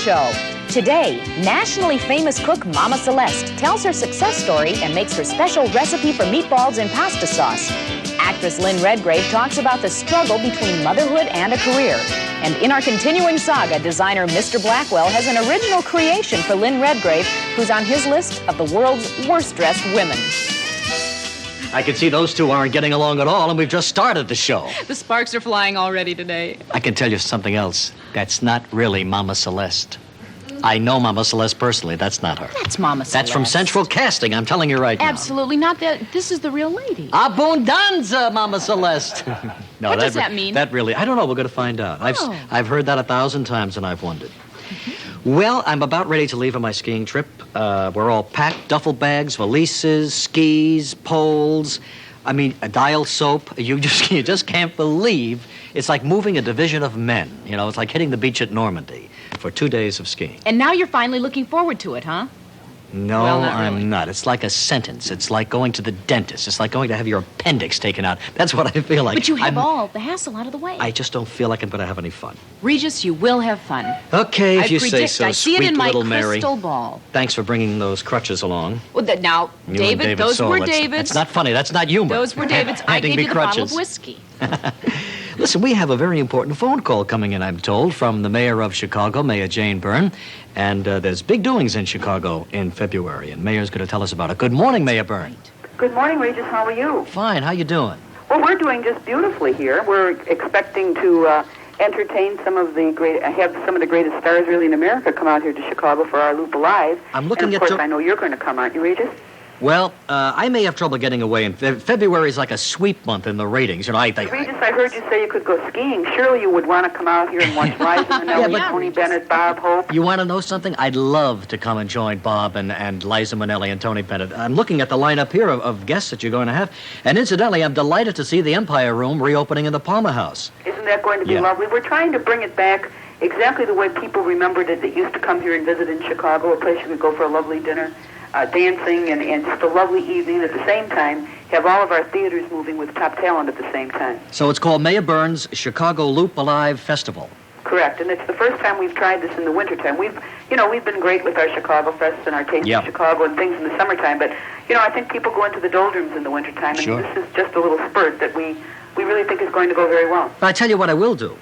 show. Today, nationally famous cook Mama Celeste tells her success story and makes her special recipe for meatballs and pasta sauce. Actress Lynn Redgrave talks about the struggle between motherhood and a career. And in our continuing saga, designer Mr. Blackwell has an original creation for Lynn Redgrave, who's on his list of the world's worst-dressed women. I can see those two aren't getting along at all, and we've just started the show. The sparks are flying already today. I can tell you something else. That's not really Mama Celeste. I know Mama Celeste personally. That's not her. That's Mama Celeste. That's from Central Casting. I'm telling you right now. Absolutely not. This is the real lady. Abundanza, Mama Celeste. No, what does that mean? That really, I don't know. We're going to find out. Oh. I've heard that 1,000 times, and I've wondered. Well, I'm about ready to leave on my skiing trip. We're all packed, duffel bags, valises, skis, poles. I mean, a dial soap. You just can't believe it's like moving a division of men. You know, it's like hitting the beach at Normandy for 2 days of skiing. And now you're finally looking forward to it, huh? No, Well, not I'm really. not. It's like a sentence. It's like going to the dentist. It's like going to have your appendix taken out. That's what I feel like. But you have all the hassle out of the way. I just don't feel like I'm going to have any fun. Regis, you will have fun. Okay, if you say so, I see it sweet in my little Mary. crystal ball. Thanks for bringing those crutches along. Well, now, You and David, those Soul. were That's David's. not funny. That's not humor. Those were David's. I Handing gave me you the bottle crutches. of whiskey. Listen, we have a very important phone call coming in, I'm told, from the mayor of Chicago, Mayor Jane Byrne. And there's big doings in Chicago in February, and Mayor's going to tell us about it. Good morning, Mayor Byrne. Good morning, Regis. How are you? Fine. How you doing? Well, we're doing just beautifully here. We're expecting to entertain have some of the greatest stars really in America come out here to Chicago for our Loop Alive. I'm looking and of at course, I know you're going to come, aren't you, Regis? Well, I may have trouble getting away. And February is like a sweep month in the ratings. You know, Regis, I heard you say you could go skiing. Surely you would want to come out here and watch Liza Minnelli, Tony Bennett, Bob Hope. You want to know something? I'd love to come and join Bob and Liza Minnelli and Tony Bennett. I'm looking at the lineup here of guests that you're going to have. And incidentally, I'm delighted to see the Empire Room reopening in the Palmer House. Isn't that going to be lovely? We're trying to bring it back exactly the way people remembered it that used to come here and visit in Chicago, a place you could go for a lovely dinner. Dancing and just a lovely evening. At the same time, have all of our theaters moving with top talent at the same time. So it's called Mayor Byrne's Chicago Loop Alive Festival. Correct, and it's the first time we've tried this in the wintertime. We've been great with our Chicago Fests and our Taste of Chicago and things in the summertime, but, I think people go into the doldrums in the wintertime, and this is just a little spurt that we really think is going to go very well. But I tell you what I will do.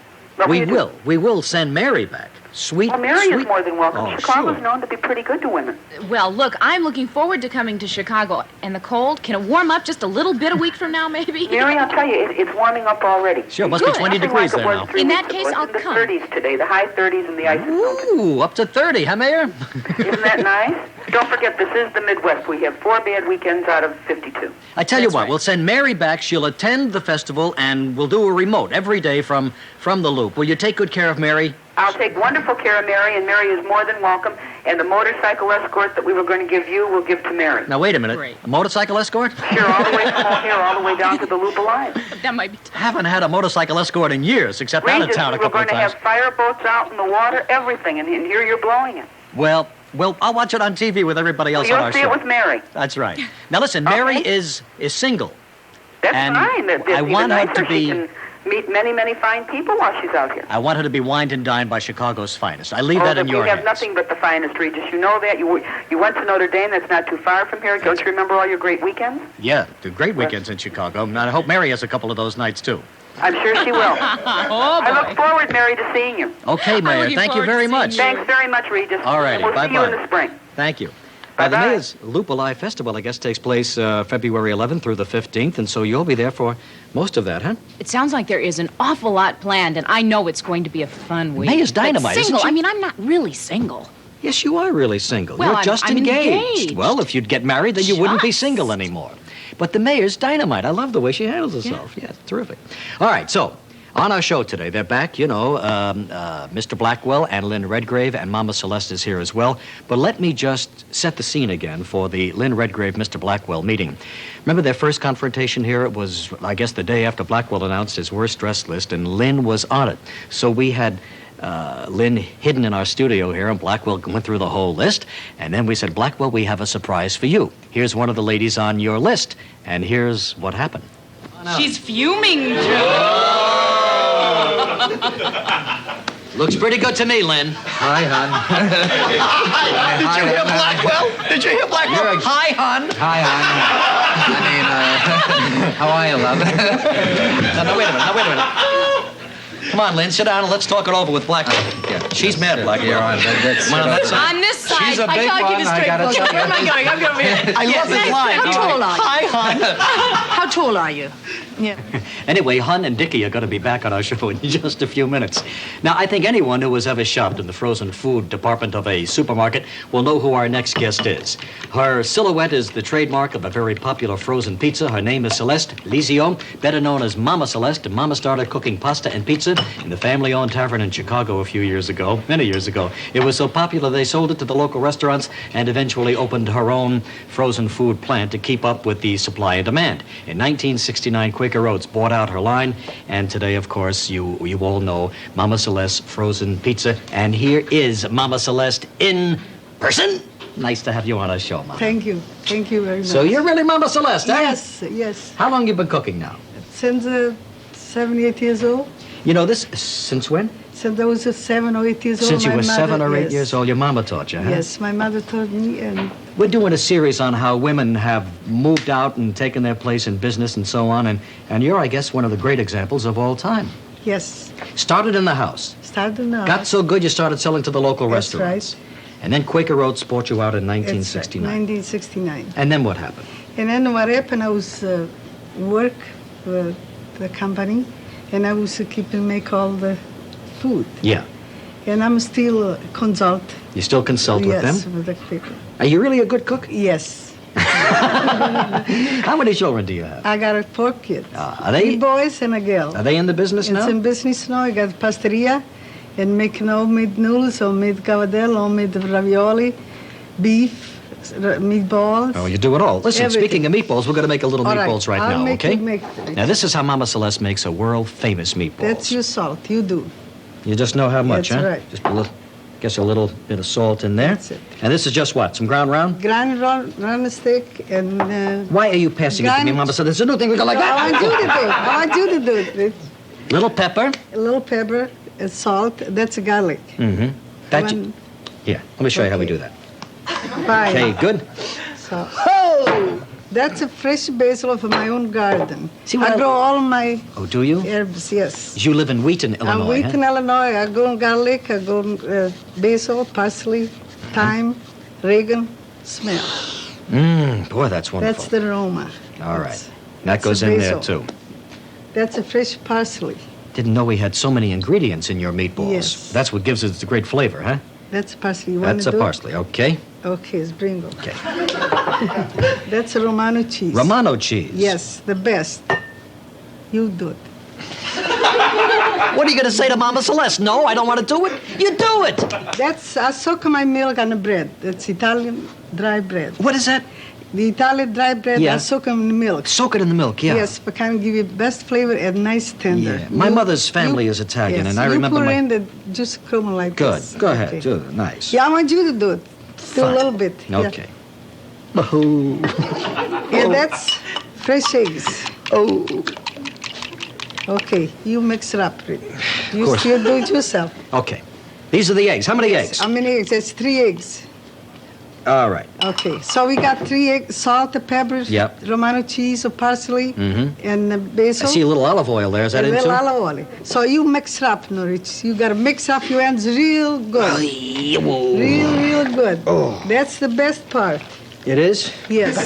We will send Mary back. Well, Mary is more than welcome. Oh, Chicago's known to be pretty good to women. Well, look, I'm looking forward to coming to Chicago. And the cold, can it warm up just a little bit a week from now, maybe? Mary, I'll tell you, it's warming up already. Sure, must be 20 degrees there now. In that case, I'll come. It's in the 30s today, the high 30s and the ice is melting. Ooh, up to 30, huh, Mayor? Isn't that nice? Don't forget, this is the Midwest. We have 4 bad weekends out of 52. I tell you what, we'll send Mary back. She'll attend the festival, and we'll do a remote every day from the Loop. Will you take good care of Mary? I'll take wonderful care of Mary, and Mary is more than welcome. And the motorcycle escort that we were going to give you, we'll give to Mary. Now, wait a minute. Great. A motorcycle escort? Sure, all the way from O'Hare, all the way down to the Loop Alive. That might be Haven't had a motorcycle escort in years, except out of town a couple of times. We're going to have fireboats out in the water, everything, and here you're blowing it. Well, I'll watch it on TV with everybody else on our show. You'll see it with Mary. That's right. Now, listen, Mary is single. That's and fine. I want her to She be... can meet many, many fine people while she's out here. I want her to be wined and dined by Chicago's finest. I leave that in your hands. We have nothing but the finest, Regis. You know that. You went to Notre Dame. That's not too far from here. Don't you remember all your great weekends? Yeah, the great weekends in Chicago. And I hope Mary has a couple of those nights, too. I'm sure she will. Oh, boy. I look forward, Mary, to seeing you. Okay, Mayor. Thank you very much. Thanks very much, Regis. All righty. We'll Bye-bye. see you in the spring. Thank you. Bye-bye. The Mayor's Loop Alive Festival, I guess, takes place February 11th through the 15th, and so you'll be there for most of that, huh? It sounds like there is an awful lot planned, and I know it's going to be a fun week. Mayor's dynamite, but single, isn't she? I mean, I'm not really single. Yes, you are really single. Well, You're just I'm engaged. engaged. Well, if you'd get married, then you wouldn't be Just. single anymore. But the Mayor's dynamite. I love the way she handles herself. Yeah, terrific. All right, so... on our show today, they're back, Mr. Blackwell and Lynn Redgrave, and Mama Celeste is here as well. But let me just set the scene again for the Lynn Redgrave, Mr. Blackwell meeting. Remember their first confrontation here? It was, I guess, the day after Blackwell announced his worst dress list, and Lynn was on it. So we had Lynn hidden in our studio here, and Blackwell went through the whole list. And then we said, Blackwell, we have a surprise for you. Here's one of the ladies on your list, and here's what happened. She's fuming, Joe. Looks pretty good to me, Lynn. Hi, hon. Did you hear Blackwell? Did you hear Blackwell? Hi, hon. Hi, hon. I mean, how are you, love? Now, wait a minute. Come on, Lynn, sit down and let's talk it over with Blackwell. Yeah. She's mad, Blackwell. You're on. That's Come on, that's On this side. She's a big I'll give you one, I straight gotta focus. tell you. Where am I going? I'm going over here. I love this line. How tall are you? Hi, hon. How tall are you? Yeah. Anyway, Hun and Dickie are going to be back on our show in just a few minutes. Now, I think anyone who has ever shopped in the frozen food department of a supermarket will know who our next guest is. Her silhouette is the trademark of a very popular frozen pizza. Her name is Celeste Lizio, better known as Mama Celeste. Mama started cooking pasta and pizza in the family-owned tavern in Chicago a few years ago, many years ago. It was so popular they sold it to the local restaurants and eventually opened her own frozen food plant to keep up with the supply and demand. In 1969, Quaker Oats bought out her line, and today, of course, you all know Mama Celeste frozen pizza. And here is Mama Celeste in person. Nice to have you on our show, Mama. Thank you very much. So you're really Mama Celeste, eh? Yes. How long you been cooking now? Since 7, 8 years old. You know this since when? Since I was 7 or 8 years old. Since you my were mother, 7 or 8 yes. years old, your mama taught you, huh? Yes, my mother taught me, and We're doing a series on how women have moved out and taken their place in business and so on, and you're, I guess, one of the great examples of all time. yes, Started in the house. started now. Got so good you started selling to the local That's restaurants. And then Quaker Oats bought you out in That's right, 1969. 1969. And then what happened? And then what happened, I was work for the company, and I was keeping make all the food. Yeah. And I'm still a consult. You still consult with Yes, them? with the people. Are you really a good cook? Yes. How many children do you have? I got 4 kids. Are they- 3 boys and a girl. Are they in the business It's now? in business now. I got pasteria and making homemade noodles, homemade cavadel, homemade ravioli, beef, meatballs. Oh, you do it all. Listen, Everything. speaking of meatballs, we're going to make a little All right, meatballs right I'll now, make okay? it, make it. Now, this is how Mama Celeste makes a world-famous meatballs. That's your salt. You do. You just know how much, That's huh? right. Just a little, guess a little bit of salt in there. That's it. And this is just what? Some ground round? Grind round steak and. Why are you passing it to me, Grind- Mama? So there's a new thing we go like that. I want you to do it. I want you to do it. Little pepper. A little pepper, salt. That's garlic. Mm-hmm. That One- Here, let me show you how we Okay. do that. Fine. Okay, good. So, oh, that's a fresh basil from my own garden. See what I I- grow all my Oh, do you? herbs. Yes. You live in Wheaton, Illinois, I'm wheat huh? in Illinois. I grow garlic. I grow basil, parsley, thyme, oregano. Smell. Boy, that's wonderful. That's the aroma. All right. That's- That that's goes the in there, basil. too. That's a fresh parsley. Didn't know we had so many ingredients in your meatballs. Yes. That's what gives it the great flavor, huh? That's parsley. You want That's to a do it? parsley, okay? Okay, it's bringo. Okay. That's a Romano cheese. Romano cheese. Yes, the best. You do it. What are you going to say to Mama Celeste? No, I don't want to do it. You do it. That's I soak my milk on the bread. That's Italian dry bread. What is that? The Italian dry bread, Yeah. I soak in the milk. Soak it in the milk, yeah. Yes, but can give you best flavor and nice tender. Yeah. My mother's family is Italian, yes, and I remember you pour my- in the just crumble like Good. this. Go ahead. Okay. Do it. Nice. Yeah, I want you to do it. Do a Fine. little bit. yeah. Okay. Oh. Yeah, that's fresh eggs. Oh. Okay, you mix it up. You course. still do it yourself. Okay. These are the eggs. How many eggs? How many eggs? That's 3 eggs. All right. Okay, so we got 3 eggs, salt, pepper, Yep. Romano cheese or parsley, and I basil. see a little olive oil there. Is that and it, little too? olive oil. So you mix it up, Norwich. You got to mix up your ends real good. Real good. Oh. That's the best part. It is? Yes.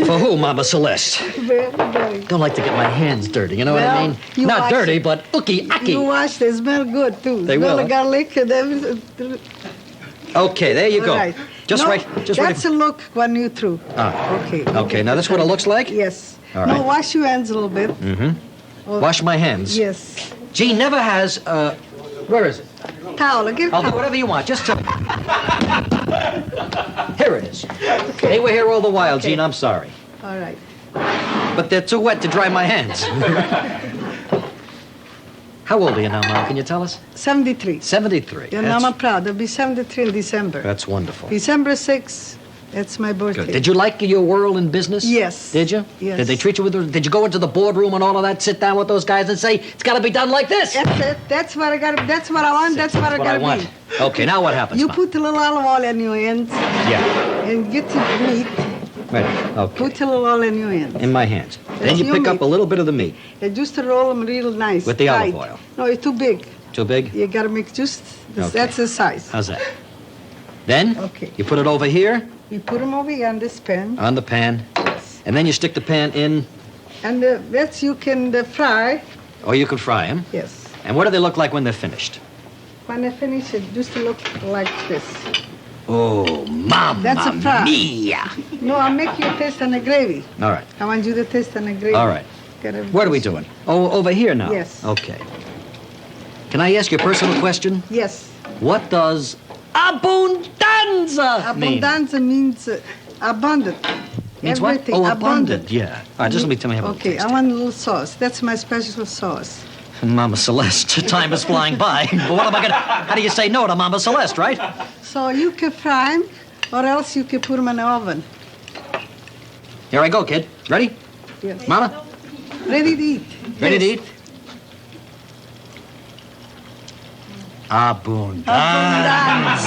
For who, Mama Celeste? Very, very. Don't like to get my hands dirty, you know what I Well, mean? you Not wash dirty, it. but ookie-aki. You wash, they smell good too. They smell will, the huh? garlic and everything. Okay, there you go. All right. Just No, right. Just that's right. a look when you through. Ah. Okay. Okay, now that's what it looks like? Yes. All No, right. wash your hands a little bit. Wash my hands. Yes. Gene never has, where is it? Towel. Get a I'll do towel. whatever you want. Just tell me. Here it is. They were here all the while, Okay. Gene. I'm sorry. All right. But they're too wet to dry my hands. How old are you now, Mom? Can you tell us? 73. 73. And I'm proud. I'll be 73 in December. That's wonderful. December 6, That's my birthday. Good. Did you like your whirl in business? Yes. Did you? Yes. Did they treat you with? Did you go into the boardroom and all of that? Sit down with those guys and say it's got to be done like this. That's it. That's what I got. That's what I want. That's what I got to want. be. Okay, now what happens? You Mom? put a little olive oil in your hands Yeah. and get the meat. Right. Okay. Put a little oil in your hands. In my hands. Then you your pick up meat. a little bit of the meat. And just to roll them real nice. With the olive tight. oil. No, it's too big. Too big? You got to make just. Okay. That's the size. How's that? Then Okay. you put it over here You put them over here on this pan. on the pan, and then you stick the pan in, And that's you can fry. or you can fry them. Yes. And what do they look like when they're finished? When I finish it, just look like this. Oh, Mamma That's a fry. Mia! No, I'll make you taste on the gravy. All right. I want you to taste on the gravy. All right. Gotta- What are we doing? Oh, over here now? Yes. Okay. Can I ask you a personal question? Yes. What does abundanza mean? Abundanza means abundant. Means what? Everything. Oh, abundant, yeah. All right, just let me tell me how Okay, I want a little sauce. That's my special sauce. Mama Celeste, time is flying by. But what am I gonna? How do you say no to Mama Celeste, right? So you can fry them, or else you can put them in the oven. Here I go, kid. Ready? Yes. Mama, Ready to eat. ready to Yes. eat? Abundanza. Abundanza.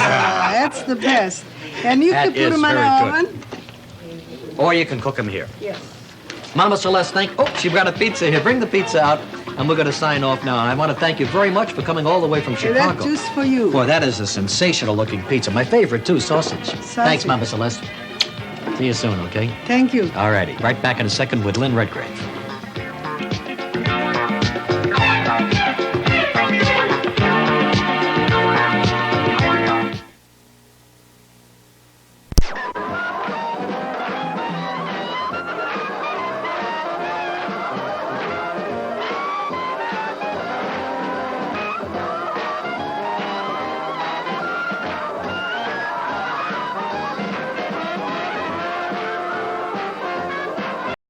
That's the best. And you That can put is them in the very good. oven. Or you can cook them here. Yes. Mama Celeste, she's got a pizza here. Bring the pizza out, and we're going to sign off now. And I want to thank you very much for coming all the way from And Chicago. that's just for you. Boy, that is a sensational-looking pizza. My favorite, too, sausage. Thanks, Mama Celeste. See you soon, okay? Thank you. All righty. Right back in a second with Lynn Redgrave.